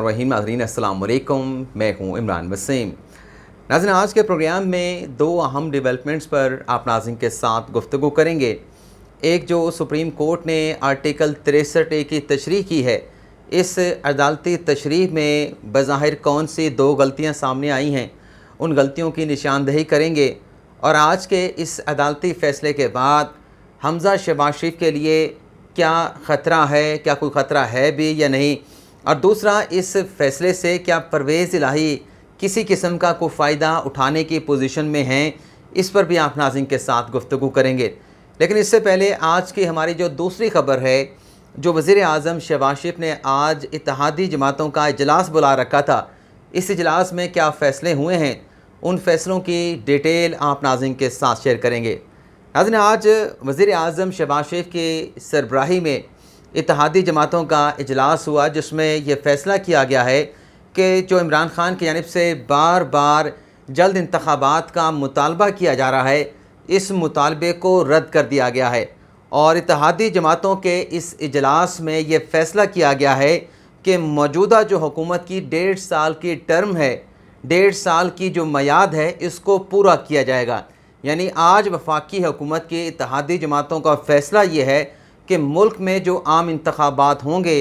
रहीम नाज़रीन अस्सलाम वालेकुम, मैं हूँ इमरान वसीम। नाज़रीन, आज के प्रोग्राम में दो अहम डेवलपमेंट्स पर आप नाज़रीन के साथ गुफ्तगू करेंगे। एक जो सुप्रीम कोर्ट ने आर्टिकल 63A की तशरीह की है, इस अदालती तशरीह में बज़ाहिर कौन सी दो गलतियाँ सामने आई हैं, उन गलतियों की निशानदही करेंगे। और आज के इस अदालती फ़ैसले के बाद हमज़ा शहबाज शरीफ के लिए क्या ख़तरा है, क्या कोई ख़तरा है भी या नहीं, और दूसरा, इस फ़ैसले से क्या परवेज़ इलाही किसी किस्म का कोई फ़ायदा उठाने की पोजीशन में हैं, इस पर भी आप नाज़रीन के साथ गुफ्तगू करेंगे। लेकिन इससे पहले आज की हमारी जो दूसरी ख़बर है, जो वज़ीर आज़म शहबाज शरीफ ने आज इत्तेहादी जमातों का इजलास बुला रखा था, इस इजलास में क्या फ़ैसले हुए हैं, उन फ़ैसलों की डिटेल आप नाज़रीन के साथ शेयर करेंगे। नाज़रीन, आज वज़ीर आज़म शहबाज शरीफ की सरबराही में इत्तेहादी जमातों का इजलास हुआ, जिसमें यह फ़ैसला किया गया है कि जो इमरान ख़ान की जानिब से बार बार जल्द इंतख़ाबात का मुतालबा किया जा रहा है, इस मुतालबे को रद्द कर दिया गया है। और इत्तेहादी जमातों के इस इजलास में यह फ़ैसला किया गया है कि मौजूदा जो हुकूमत की 1.5 साल की टर्म है, 1.5 साल की जो मियाद है, इसको पूरा किया जाएगा। यानी आज वफाकी हुकूमत की इत्तेहादी जमातों का फ़ैसला ये है कि मुल्क में जो आम इंतख़ाबात होंगे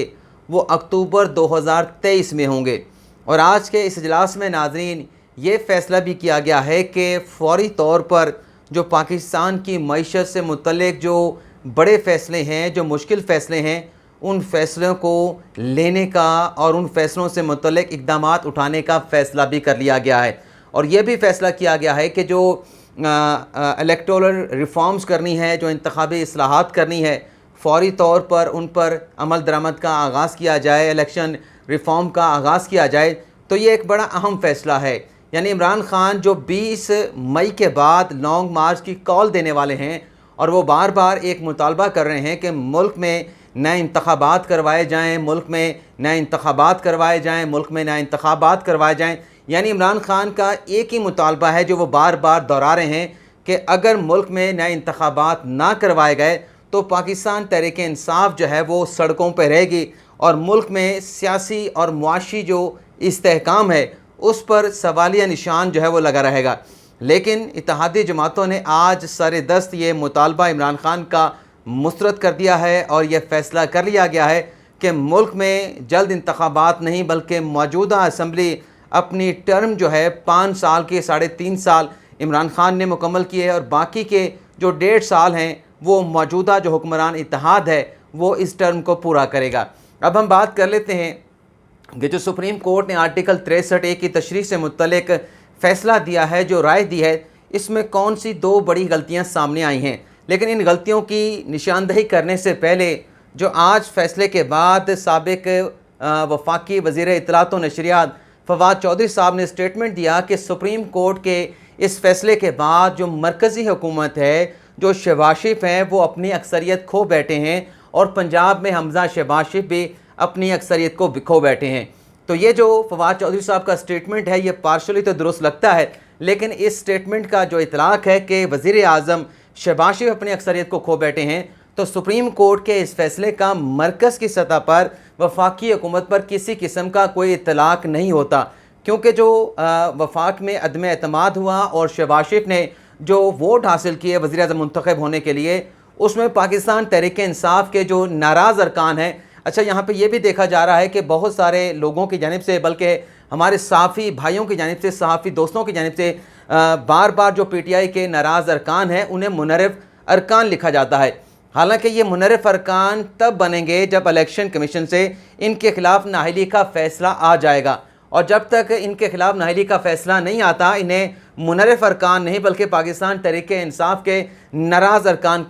वो अक्टूबर 2023 में होंगे। और आज के इस इजलास में नाज़रीन, ये फ़ैसला भी किया गया है कि फ़ौरी तौर पर जो पाकिस्तान की मईशत से मुतल्लिक़ जो बड़े फ़ैसले हैं, जो मुश्किल फ़ैसले हैं, उन फ़ैसलों को लेने का और उन फ़ैसलों से मुतल्लिक़ इक़दामात उठाने का फ़ैसला भी कर लिया गया है। और ये भी फ़ैसला किया गया है कि जो इलेक्टोरल रिफ़ॉर्म्स करनी है, जो इंतख़ाबी इस्लाहात करनी है, फ़ौरी तौर पर उन पर अमल दरामद का आगाज़ किया जाए, इलेक्शन रिफ़ॉर्म का आगाज़ किया जाए। तो ये एक बड़ा अहम फ़ैसला है। यानी इमरान ख़ान जो 20 मई के बाद लॉन्ग मार्च की कॉल देने वाले हैं, और वो बार बार एक मुतालबा कर रहे हैं कि मुल्क में नए इंतख़ाबात करवाए जाएँ, मुल्क में नए इंतख़ाबात करवाए जाएँ, मुल्क में नए इंतख़ाबात करवाए जाएँ। यानी इमरान ख़ान का एक ही मुतालबा है जो वो बार बार दोहरा रहे हैं कि अगर मुल्क में नए इंतख़ाबात ना करवाए गए तो पाकिस्तान तहरीक-ए-इंसाफ़ जो है वो सड़कों पर रहेगी और मुल्क में सियासी और मुआशी जो इस्तेहकाम है उस पर सवालिया निशान जो है वो लगा रहेगा। लेकिन इत्तेहादी जमातों ने आज सर-ए-दस्त ये मुतालबा इमरान ख़ान का मुस्तरद कर दिया है और यह फ़ैसला कर लिया गया है कि मुल्क में जल्द इंतख़ाबात नहीं, बल्कि मौजूदा असम्बली अपनी टर्म जो है 5 साल के 3.5 साल इमरान ख़ान ने मुकम्मल किए हैं, और बाकी के जो 1.5 साल हैं वो मौजूदा जो हुक्मरान इत्तेहाद है वो इस टर्म को पूरा करेगा। अब हम बात कर लेते हैं कि जो सुप्रीम कोर्ट ने आर्टिकल 63A की तशरीह से मुतल्लिक़ फ़ैसला दिया है, जो राय दी है, इसमें कौन सी दो बड़ी गलतियाँ सामने आई हैं। लेकिन इन गलतियों की निशानदही करने से पहले जो आज फ़ैसले के बाद साबिक़ वफाकी वज़ीर इत्तलात व नशरियात फवाद चौधरी साहब ने स्टेटमेंट दिया कि सुप्रीम कोर्ट के इस फ़ैसले के बाद जो मरकज़ी हुकूमत है, जो शहबाज शरीफ हैं, वो अपनी अक्सरियत खो बैठे हैं, और पंजाब में हमज़ा शहबाज शरीफ भी अपनी अक्सरियत को खो बैठे हैं। तो ये जो फवाद चौधरी साहब का स्टेटमेंट है, ये पार्शली तो दुरुस्त लगता है, लेकिन इस स्टेटमेंट का जो इतलाक़ है कि वज़ीर आज़म शहबाज शरीफ अपनी अक्सरियत को खो बैठे हैं, तो सुप्रीम कोर्ट के इस फ़ैसले का मरकज़ की सतह पर वफाकी हुकूमत पर किसी किस्म का कोई इतलाक़ नहीं होता, क्योंकि जो वफाक में अदम एतमाद हुआ और शहबाज शरीफ ने जो वोट हासिल किए वज़ीर आज़म मुंतखब होने के लिए, उसमें पाकिस्तान तहरीक-ए-इंसाफ़ के जो नाराज़ अरकान हैं, अच्छा यहाँ पे ये भी देखा जा रहा है कि बहुत सारे लोगों की जानिब से, बल्कि हमारे सहाफ़ी भाइयों की जानिब से, सहाफ़ी दोस्तों की जानिब से बार बार जो PTI के नाराज़ अरकान हैं उन्हें मुनर्रिफ़ अरकान लिखा जाता है। हालांकि ये मुनर्रिफ़ अरकान तब बनेंगे जब इलेक्शन कमीशन से इनके ख़िलाफ़ नाअहली का फ़ैसला आ जाएगा, और जब तक इनके ख़िलाफ़ नाअहली का फ़ैसला नहीं आता, इन्हें मुनर्रिफ़ अरकान नहीं बल्कि पाकिस्तान तहरीक-ए-इंसाफ़ के नाराज़ अरकान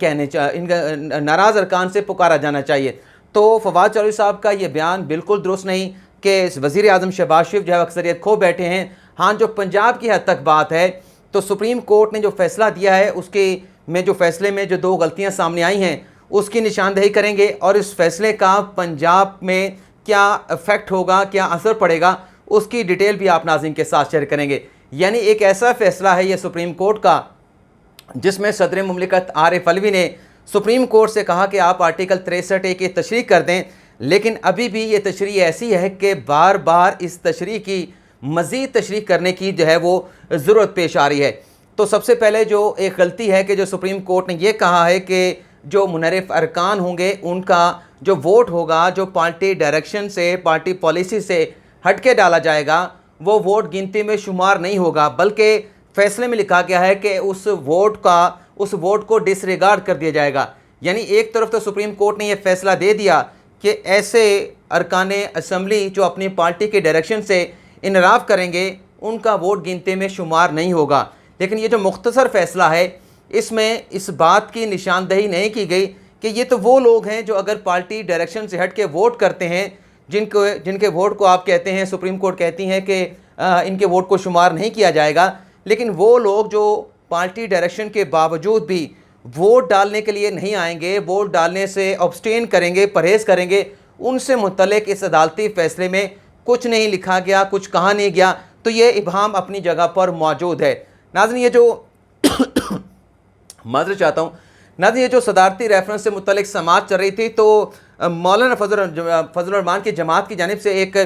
नाराज़ अरकान से पुकारा जाना चाहिए। तो फवाद चौधरी साहब का ये बयान बिल्कुल दुरुस्त नहीं कि वज़ीर आज़म शहबाज शरीफ जो है अक्सरियत खो बैठे हैं। हाँ, जो पंजाब की हद तक बात है, तो सुप्रीम कोर्ट ने जो फ़ैसला दिया है उसके में जो फ़ैसले में जो दो गलतियाँ सामने आई हैं उसकी निशानदही करेंगे, और इस फ़ैसले का पंजाब में क्या इफ़ेक्ट होगा, क्या असर पड़ेगा, उसकी डिटेल भी आप नाज़रीन के साथ शेयर करेंगे। यानी एक ऐसा फ़ैसला है ये सुप्रीम कोर्ट का जिसमें सदर मुमलिकत आरिफ अलवी ने सुप्रीम कोर्ट से कहा कि आप आर्टिकल 63A की तशरीह कर दें, लेकिन अभी भी ये तशरीह ऐसी है कि बार बार इस तशरीह की मज़ीद तशरीह करने की जो है वो ज़रूरत पेश आ रही है। तो सबसे पहले जो एक गलती है कि जो सुप्रीम कोर्ट ने ये कहा है कि जो मुनरिफ अरकान होंगे उनका जो वोट होगा जो पार्टी डायरेक्शन से, पार्टी पॉलिसी से हट के डाला जाएगा, वो वोट गिनती में शुमार नहीं होगा, बल्कि फैसले में लिखा गया है कि उस वोट को डिसरिगार्ड कर दिया जाएगा। यानी एक तरफ तो सुप्रीम कोर्ट ने यह फैसला दे दिया कि ऐसे अरकान असम्बली जो अपनी पार्टी के डायरेक्शन से इनराफ करेंगे उनका वोट गिनती में शुमार नहीं होगा। लेकिन ये जो मुख्तसर फ़ैसला है इसमें इस बात की निशानदही नहीं की गई कि ये तो वो लोग हैं जो अगर पार्टी डायरेक्शन से हट के वोट करते हैं, जिनके वोट को आप कहते हैं, सुप्रीम कोर्ट कहती हैं कि इनके वोट को शुमार नहीं किया जाएगा। लेकिन वो लोग जो पार्टी डायरेक्शन के बावजूद भी वोट डालने के लिए नहीं आएंगे, वोट डालने से अब्सटेन करेंगे, परहेज़ करेंगे, उनसे मुतल्लिक इस अदालती फ़ैसले में कुछ नहीं लिखा गया, कुछ कहा नहीं गया। तो ये इबहाम अपनी जगह पर मौजूद है। नाज़रीन, ये जो माज़रत चाहता हूँ नाज़रीन, ये जो सदारती रेफरेंस से मुतल्लिक समाअत चल रही थी, तो मौलाना फजल रहमान की जमात की जानिब से एक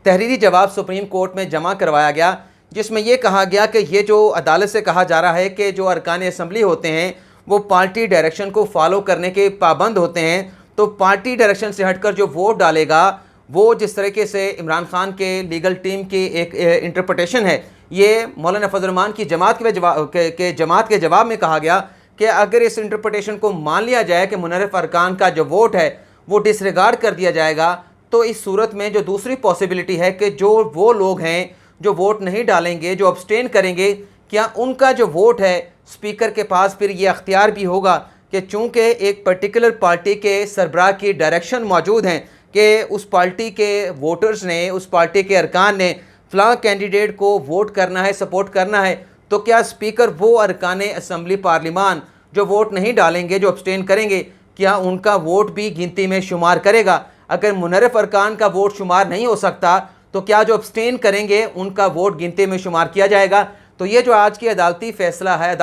तहरीरी जवाब सुप्रीम कोर्ट में जमा करवाया गया, जिसमें यह कहा गया कि ये जो अदालत से कहा जा रहा है कि जो अरकान असम्बली होते हैं वो पार्टी डायरेक्शन को फॉलो करने के पाबंद होते हैं, तो पार्टी डायरेक्शन से हटकर जो वोट डालेगा वो जिस तरीके से इमरान खान के लीगल टीम की एक इंटरप्रटेशन है, ये मौलाना फजल रहमान की जमात के जवाब में कहा गया कि अगर इस इंटरप्रटेशन को मान लिया जाए कि मुनरिफ अरकान का जो वोट है वो डिसरिगार्ड कर दिया जाएगा, तो इस सूरत में जो दूसरी पॉसिबिलिटी है कि जो वो लोग हैं जो वोट नहीं डालेंगे, जो अब्सटेन करेंगे, क्या उनका जो वोट है स्पीकर के पास फिर ये अख्तियार भी होगा कि चूँकि एक पर्टिकुलर पार्टी के सरबराह की डायरेक्शन मौजूद हैं कि उस पार्टी के वोटर्स ने, उस पार्टी के अरकान ने फ़लाँ कैंडिडेट को वोट करना है, सपोर्ट करना है, तो क्या स्पीकर वो अरकान असम्बली पार्लिमान जो वोट नहीं डालेंगे, जो अब्सटेन करेंगे, क्या उनका वोट भी गिनती में शुमार करेगा? अगर मुनरिफ अरकान का वोट शुमार नहीं हो सकता तो क्या जो अब्सटेन करेंगे उनका वोट गिनती में शुमार किया जाएगा? तो ये जो आज की अदालती फ़ैसला है,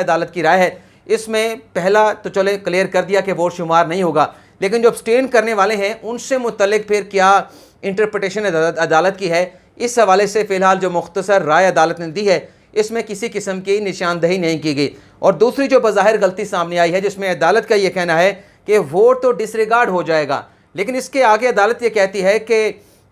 अदालत की राय है, इसमें पहला तो चले क्लियर कर दिया कि वोट शुमार नहीं होगा, लेकिन जो अब्सटेन करने वाले हैं उनसे मुतल्लिक फिर क्या इंटरप्रटेशन अदालत की है, इस हवाले से फ़िलहाल जो मुख्तसर राय अदालत ने दी है इसमें किसी किस्म की निशानदही नहीं की गई। और दूसरी जो बज़ाहिर गलती सामने आई है, जिसमें अदालत का ये कहना है कि वोट तो डिसरिगार्ड हो जाएगा, लेकिन इसके आगे अदालत ये कहती है कि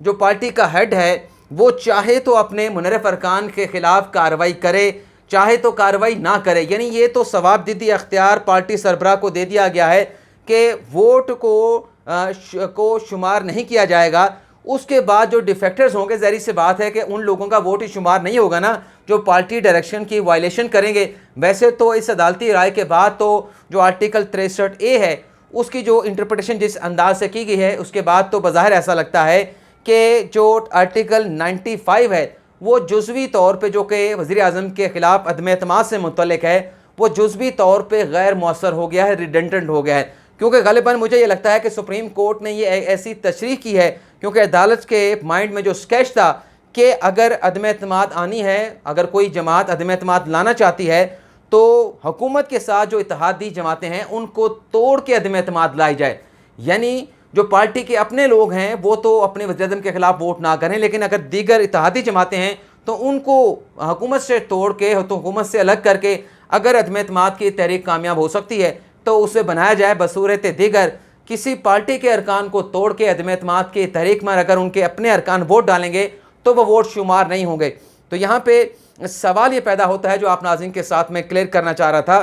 जो पार्टी का हेड है वो चाहे तो अपने मुनरिफ अरकान के ख़िलाफ़ कार्रवाई करे, चाहे तो कार्रवाई ना करे। यानी ये तो सवाबदीदी अख्तियार पार्टी सरबराह को दे दिया गया है कि वोट को शुमार नहीं किया जाएगा। उसके बाद जो डिफेक्टर्स होंगे, ज़ाहिर सी बात है कि उन लोगों का वोट ही शुमार नहीं होगा ना, जो पार्टी डायरेक्शन की वायलेशन करेंगे। वैसे तो इस अदालती राय के बाद तो जो आर्टिकल 63A है उसकी जो इंटरप्रटेशन जिस अंदाज से की गई है, उसके बाद तो बज़ाहिर ऐसा लगता है कि जो आर्टिकल 95 है वो जुज़वी तौर पे, जो कि वज़ीर आज़म के ख़िलाफ़ अदम एतमाद से मुतल्लिक है, वो जुज़वी तौर पे गैर मौसर हो गया है, रिडेंडेंट हो गया है। क्योंकि ग़ालिबन मुझे ये लगता है कि सुप्रीम कोर्ट ने ये ऐसी तशरीह की है, क्योंकि अदालत के माइंड में जो स्केच था कि अगर अदम एतमाद आनी है, अगर कोई जमात अदम एतमाद लाना चाहती है तो हुकूमत के साथ जो इत्तेहादी जमातें हैं उनको तोड़ के अदम एतमाद लाई जाए। यानी जो पार्टी के अपने लोग हैं वो तो अपने वज़ीर-ए-आज़म के ख़िलाफ़ वोट ना करें, लेकिन अगर दीगर इत्तेहादी जमातें हैं तो उनको हुकूमत से तोड़ के, तो हुकूमत से अलग करके अगर अदम एतमाद की तहरीक कामयाब हो सकती है तो उसे बनाया जाए। बसूरत दीगर किसी पार्टी के अरकान को तोड़ के अदम एतमाद की तहरीक में अगर उनके अपने अरकान वोट डालेंगे तो वह वोट शुमार नहीं होंगे। तो यहाँ पे सवाल ये पैदा होता है, जो आप नाज़रीन के साथ में क्लियर करना चाह रहा था,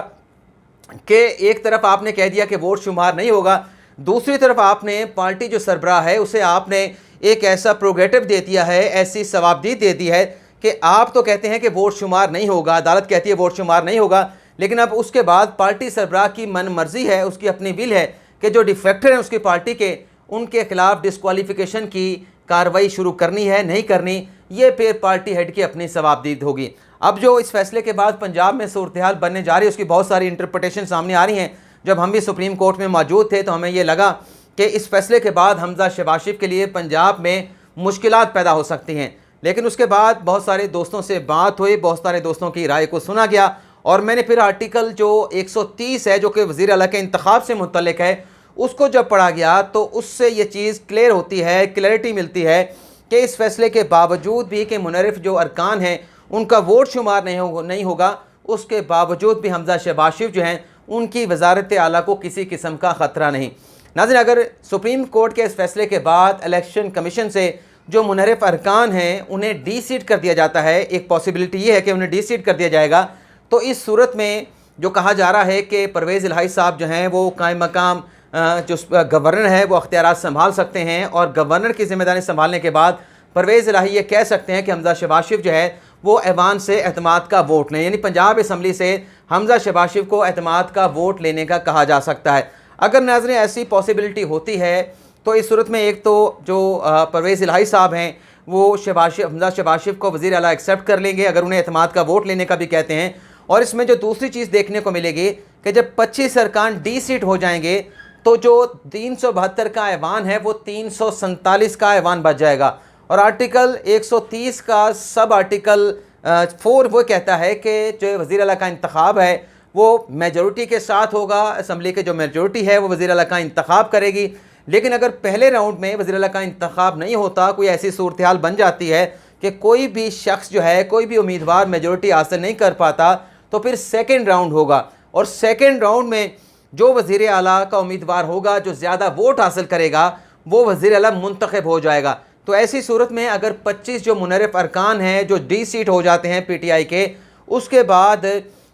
कि एक तरफ आपने कह दिया कि वोट शुमार नहीं होगा, दूसरी तरफ आपने पार्टी जो सरबराह है उसे आपने एक ऐसा प्रोग्रेटिव दे दिया है, ऐसी सवाबदीद दे दी है कि आप तो कहते हैं कि वोट शुमार नहीं होगा, अदालत कहती है वोट शुमार नहीं होगा, लेकिन अब उसके बाद पार्टी सरबराह की मन मर्जी है, उसकी अपनी बिल है कि जो डिफेक्टर हैं उसकी पार्टी के, उनके खिलाफ डिस्क्वालिफिकेशन की कार्रवाई शुरू करनी है, नहीं करनी, ये फिर पार्टी हेड की अपनी सवाबदीद होगी। अब जो इस फैसले के बाद पंजाब में सूरत हाल बनने जा रही है उसकी बहुत सारी इंटरप्रटेशन सामने आ रही हैं। जब हम भी सुप्रीम कोर्ट में मौजूद थे तो हमें ये लगा कि इस फैसले के बाद हमजा शहबाज शरीफ के लिए पंजाब में मुश्किलात पैदा हो सकती हैं, लेकिन उसके बाद बहुत सारे दोस्तों से बात हुई, बहुत सारे दोस्तों की राय को सुना गया और मैंने फिर आर्टिकल जो 130 है, जो कि वज़ीर आला के इंतखाब से मुतल्लिक है, उसको जब पढ़ा गया तो उससे ये चीज़ क्लियर होती है, क्लैरिटी मिलती है कि इस फैसले के बावजूद भी कि मुनर्रिफ जो अरकान हैं उनका वोट शुमार नहीं होगा, उसके बावजूद भी हमजा शहबाज शरीफ जो हैं उनकी वजारत आला को किसी किस्म का ख़तरा नहीं। नाज़रीन, अगर सुप्रीम कोर्ट के इस फैसले के बाद इलेक्शन कमीशन से जो मुनर्रिफ अरकान हैं उन्हें डी सीट कर दिया जाता है, एक पॉसिबिलिटी ये है कि उन्हें डी सीट कर दिया जाएगा, तो इस सूरत में जो कहा जा रहा है कि परवेज़ इलाही साहब जो हैं वो कायम मकाम जो गवर्नर है वो अख्तियारात संभाल सकते हैं, और गवर्नर की जिम्मेदारी संभालने के बाद परवेज़ इलाही ये कह सकते हैं कि हमजा शहबाज शरीफ जो है वो ऐवान से एतमाद का वोट लें, यानी पंजाब असम्बली से हमजा शहबाज शरीफ को एतमाद का वोट लेने का कहा जा सकता है। अगर नाज़रीन ऐसी पॉसिबिलिटी होती है तो इस सूरत में एक तो जो परवेज़ इलाही साहब हैं वो हमजा शहबाज शरीफ को वज़ीर आला एक्सेप्ट कर लेंगे अगर उन्हें एतमाद का वोट लेने का भी कहते हैं। और इसमें जो दूसरी चीज़ देखने को मिलेगी कि जब 25 अरकान डी सीट हो जाएंगे तो जो 372 का ऐवान है वो 347 का ऐवान बच जाएगा, और आर्टिकल 130 का सब आर्टिकल 4 वो कहता है कि जो वज़ीर आला का इंतखाब है वो मेजॉरिटी के साथ होगा, असम्बली के जो मेजॉरिटी है वो वज़ीर आला का इंतखाब करेगी। लेकिन अगर पहले राउंड में वज़ीर आला का इंतखाब नहीं होता, कोई ऐसी सूरत हाल बन जाती है कि कोई भी शख्स जो है, कोई भी उम्मीदवार मेजॉरिटी हासिल नहीं कर पाता, तो फिर सेकेंड राउंड होगा, और सेकेंड राउंड में जो वज़ीर आला का उम्मीदवार होगा जो ज़्यादा वोट हासिल करेगा वो वज़ीर आला मुंतखब हो जाएगा। तो ऐसी सूरत में अगर 25 जो मुनर्रिफ अरकान हैं जो डी सीट हो जाते हैं पीटीआई के, उसके बाद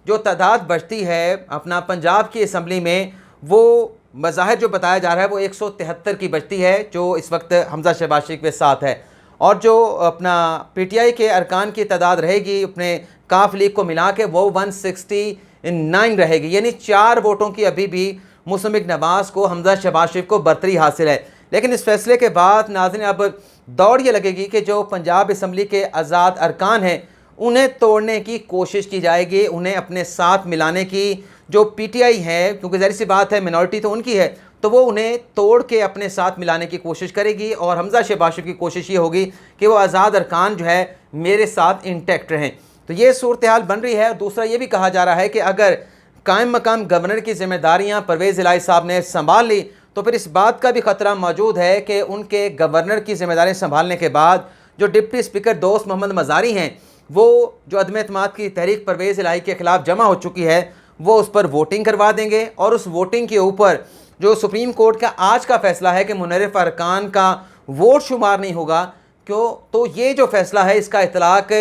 जो तादाद बचती है अपना पंजाब की असम्बली में, वो मज़ाहिर जो बताया जा रहा है वो 173 की बचती है जो इस वक्त हमजा शहबाज शरीफ के साथ है, और जो अपना पीटीआई के अरकान की तादाद रहेगी अपने काफ लीग को मिला के वो 169 रहेगी, यानी 4 वोटों की अभी भी मुसमिक नवाज़ को, हमजा शहबाज शरीफ को बरतरी हासिल है। लेकिन इस फैसले के बाद नाज़रीन अब दौड़ ये लगेगी कि जो पंजाब असम्बली के आज़ाद अरकान हैं उन्हें तोड़ने की कोशिश की जाएगी, उन्हें अपने साथ मिलाने की जो पीटीआई है, क्योंकि ज़ाहिर सी बात है मिनॉरिटी तो उनकी है, तो वो उन्हें तोड़ के अपने साथ मिलाने की कोशिश करेगी, और हमजा शहबाज शरीफ की कोशिश ये होगी कि वो आज़ाद अरकान जो है मेरे साथ इंटैक्ट रहें। तो ये सूरत हाल बन रही है। और दूसरा ये भी कहा जा रहा है कि अगर कायम मकाम गवर्नर की जिम्मेदारियाँ परवेज़ इलाही साहब ने संभाल ली तो फिर इस बात का भी ख़तरा मौजूद है कि उनके गवर्नर की जिम्मेदारियाँ संभालने के बाद जो डिप्टी स्पीकर दोस्त मोहम्मद मज़ारी हैं वो जो अदम एतमाद की तहरीक परवेज़ इलाही के ख़िलाफ़ जमा हो चुकी है वो उस पर वोटिंग करवा देंगे, और उस वोटिंग के ऊपर जो सुप्रीम कोर्ट का आज का फ़ैसला है कि मुनर्रिफ अरकान का वोट शुमार नहीं होगा, क्यों, तो ये जो फ़ैसला है इसका इतलाक़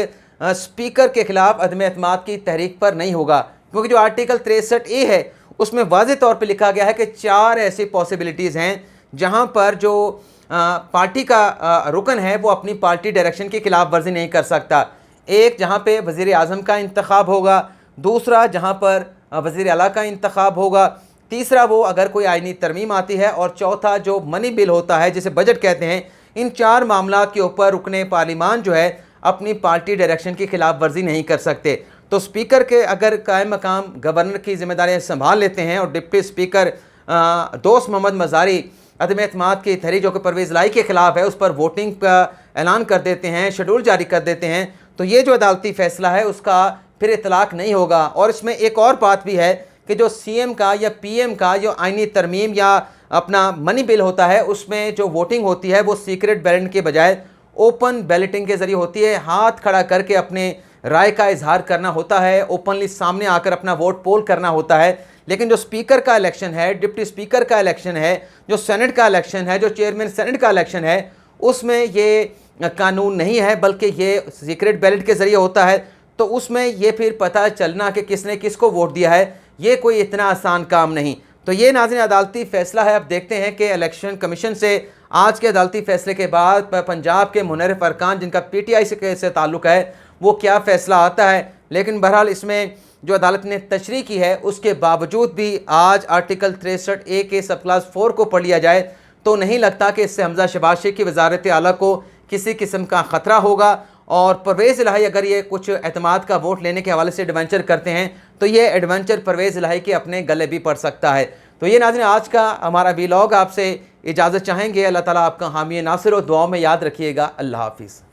स्पीकर के ख़िलाफ़ अदम एतमाद की तहरीक पर नहीं होगा, क्योंकि जो आर्टिकल 63A है उसमें वाज़ेह तौर पर लिखा गया है कि 4 ऐसी पॉसिबिलिटीज़ हैं जहाँ पर जो पार्टी का रुकन है वो अपनी पार्टी डायरेक्शन की खिलाफ वर्जी नहीं कर सकता। एक जहाँ पे वज़ीर आज़म का इंतखाब होगा, दूसरा जहाँ पर वज़ीर आला का इंतखाब होगा, तीसरा वो अगर कोई आईनी तरमीम आती है, और चौथा जो मनी बिल होता है जिसे बजट कहते हैं। इन 4 मामला के ऊपर रुकने पार्लिमान जो है अपनी पार्टी डायरेक्शन की खिलाफ वर्जी नहीं कर सकते। तो स्पीकर के अगर कायम मकाम गवर्नर की जिम्मेदारियाँ संभाल लेते हैं और डिप्टी स्पीकर दोस्त मोहम्मद मज़ारी अदम एतमाद की तहरीक जो कि परवेज़ इलाही के ख़िलाफ़ है उस पर वोटिंग का ऐलान कर देते हैं, शेड्यूल जारी कर देते हैं, तो ये जो अदालती फ़ैसला है उसका फिर इतलाक़ नहीं होगा। और इसमें एक और बात भी है कि जो CM का या PM का जो आईनी तरमीम या अपना मनी बिल होता है उसमें जो वोटिंग होती है वो सीक्रेट बैलेट के बजाय ओपन बैलेटिंग के ज़रिए होती है। हाथ खड़ा करके अपने राय का इजहार करना होता है, ओपनली सामने आकर अपना वोट पोल करना होता है। लेकिन जो स्पीकर का इलेक्शन है, डिप्टी स्पीकर का इलेक्शन है, जो सेनेट का इलेक्शन है, जो चेयरमैन सेनेट का इलेक्शन है, उसमें ये कानून नहीं है बल्कि ये सीक्रेट बैलेट के ज़रिए होता है। तो उसमें ये फिर पता चलना कि किसने किसको वोट दिया है ये कोई इतना आसान काम नहीं। तो ये नाज़रीन अदालती फ़ैसला है। अब देखते हैं कि इलेक्शन कमीशन से आज के अदालती फ़ैसले के बाद पंजाब के मुनर्रिफ अरकान जिनका PTI से ताल्लुक़ है वो क्या फ़ैसला आता है। लेकिन बहरहाल इसमें जो अदालत ने तशरीह की है उसके बावजूद भी आज आर्टिकल 63A के सब क्लास 4 को पढ़ लिया जाए तो नहीं लगता कि इससे हमजा शहबाज शरीफ की वज़ारत आला को किसी किस्म का ख़तरा होगा। और परवेज़ इलाही अगर ये कुछ एतमाद का वोट लेने के हवाले से एडवेंचर करते हैं तो ये एडवेंचर परवेज़ इलाही के अपने गले भी पड़ सकता है। तो ये नाज़रीन आज का हमारा वीलॉग आपसे इजाज़त चाहेंगे। अल्लाह ताला आपका हामी नासिर और दुआओं में याद रखिएगा। अल्लाह हाफ़िज़।